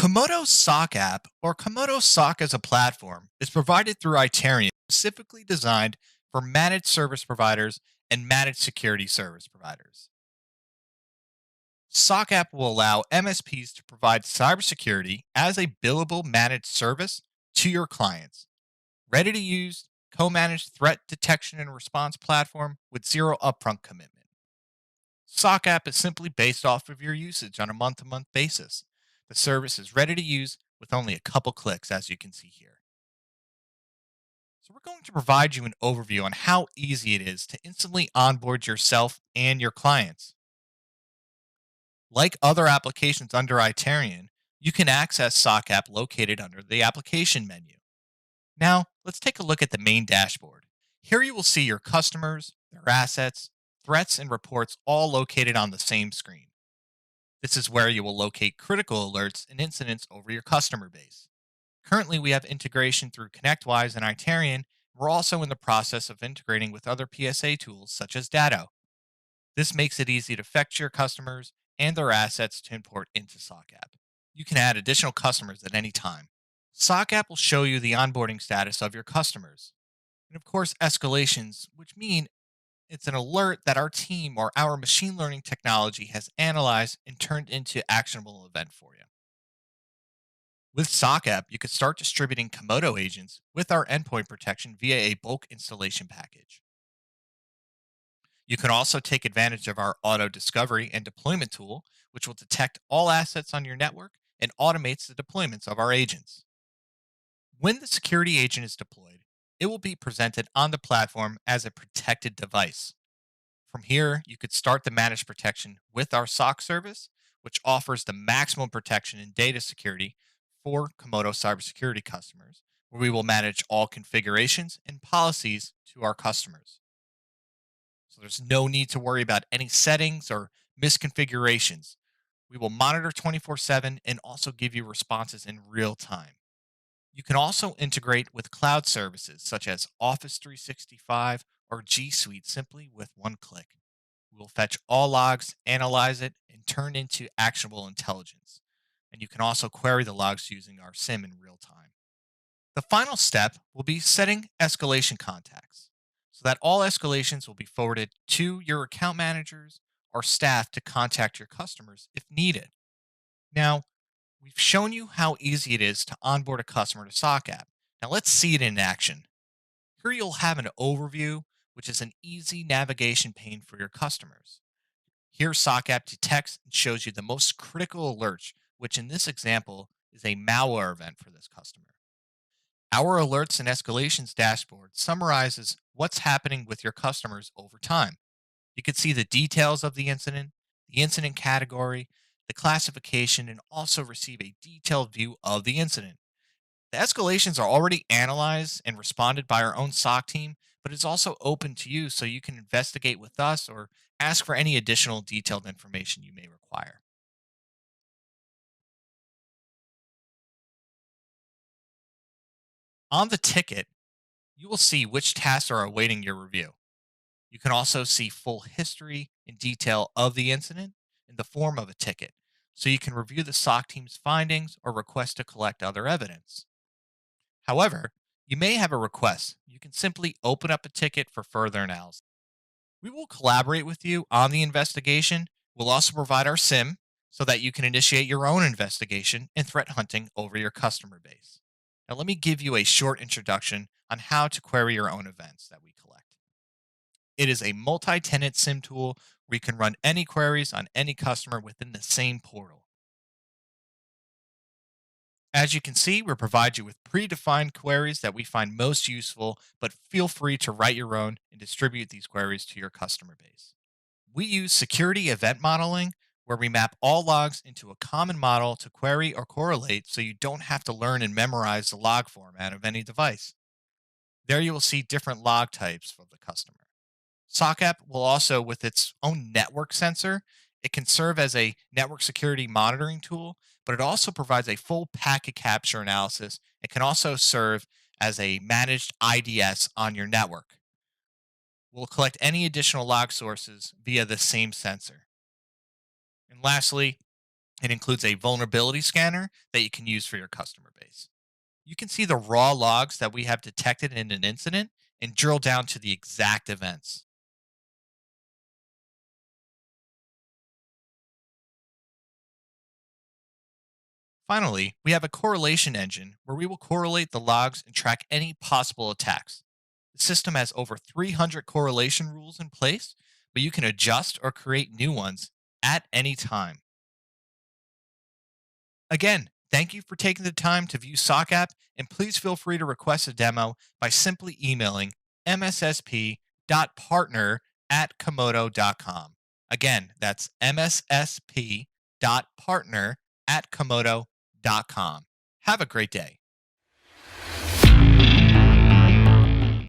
Comodo SOCaaP, or Comodo SOC as a platform, is provided through Itarian, specifically designed for managed service providers and managed security service providers. SOCaaP will allow MSPs to provide cybersecurity as a billable managed service to your clients. Ready to use, co managed threat detection and response platform with zero upfront commitment. SOCaaP is simply based off of your usage on a month to month basis. The service is ready to use with only a couple clicks, as you can see here. So, we're going to provide you an overview on how easy it is to instantly onboard yourself and your clients. Like other applications under Itarian, you can access SOCaaP located under the application menu. Now, let's take a look at the main dashboard. Here you will see your customers, their assets, threats, and reports all located on the same screen. This is where you will locate critical alerts and incidents over your customer base. Currently, we have integration through ConnectWise and Itarian. We're also in the process of integrating with other PSA tools such as Datto. This makes it easy to fetch your customers and their assets to import into SOCaaP. You can add additional customers at any time. SOCaaP will show you the onboarding status of your customers. And of course, escalations, which mean it's an alert that our team or our machine learning technology has analyzed and turned into actionable event for you. With SOCaaP, you could start distributing Comodo agents with our endpoint protection via a bulk installation package. You can also take advantage of our auto discovery and deployment tool, which will detect all assets on your network and automates the deployments of our agents. When the security agent is deployed, it will be presented on the platform as a protected device. From here, you could start the managed protection with our SOC service, which offers the maximum protection and data security for Comodo cybersecurity customers, where we will manage all configurations and policies to our customers. So there's no need to worry about any settings or misconfigurations. We will monitor 24/7 and also give you responses in real time. You can also integrate with cloud services such as Office 365 or G Suite simply with one click. We will fetch all logs, analyze it, and turn into actionable intelligence. And you can also query the logs using our SIM in real time. The final step will be setting escalation contacts so that all escalations will be forwarded to your account managers or staff to contact your customers if needed. Now, we've shown you how easy it is to onboard a customer to SOCaaP. Now let's see it in action. Here you'll have an overview, which is an easy navigation pane for your customers. Here SOCaaP detects and shows you the most critical alerts, which in this example is a malware event for this customer. Our alerts and escalations dashboard summarizes what's happening with your customers over time. You can see the details of the incident category, the classification, and also receive a detailed view of the incident. The escalations are already analyzed and responded by our own SOC team, but it's also open to you so you can investigate with us or ask for any additional detailed information you may require. On the ticket, you will see which tasks are awaiting your review. You can also see full history and detail of the incident in the form of a ticket, so you can review the SOC team's findings or request to collect other evidence. However, you may have a request. You can simply open up a ticket for further analysis. We will collaborate with you on the investigation. We'll also provide our SIM so that you can initiate your own investigation and threat hunting over your customer base. Now, let me give you a short introduction on how to query your own events that we collect. It is a multi tenant SIM tool where you can run any queries on any customer within the same portal. As you can see, we provide you with predefined queries that we find most useful, but feel free to write your own and distribute these queries to your customer base. We use security event modeling, where we map all logs into a common model to query or correlate so you don't have to learn and memorize the log format of any device. There you will see different log types for the customer. SOCAP will also, with its own network sensor, it can serve as a network security monitoring tool, but it also provides a full packet capture analysis. It can also serve as a managed IDS on your network. We'll collect any additional log sources via the same sensor. And lastly, It includes a vulnerability scanner that you can use for your customer base. You can see the raw logs that we have detected in an incident and drill down to the exact events. Finally, we have a correlation engine where we will correlate the logs and track any possible attacks. The system has over 300 correlation rules in place, but you can adjust or create new ones at any time. Again, thank you for taking the time to view SOCaaP, and please feel free to request a demo by simply emailing mssp.partner at komodo.com. Again, that's mssp.partner at komodo.com. Have a great day.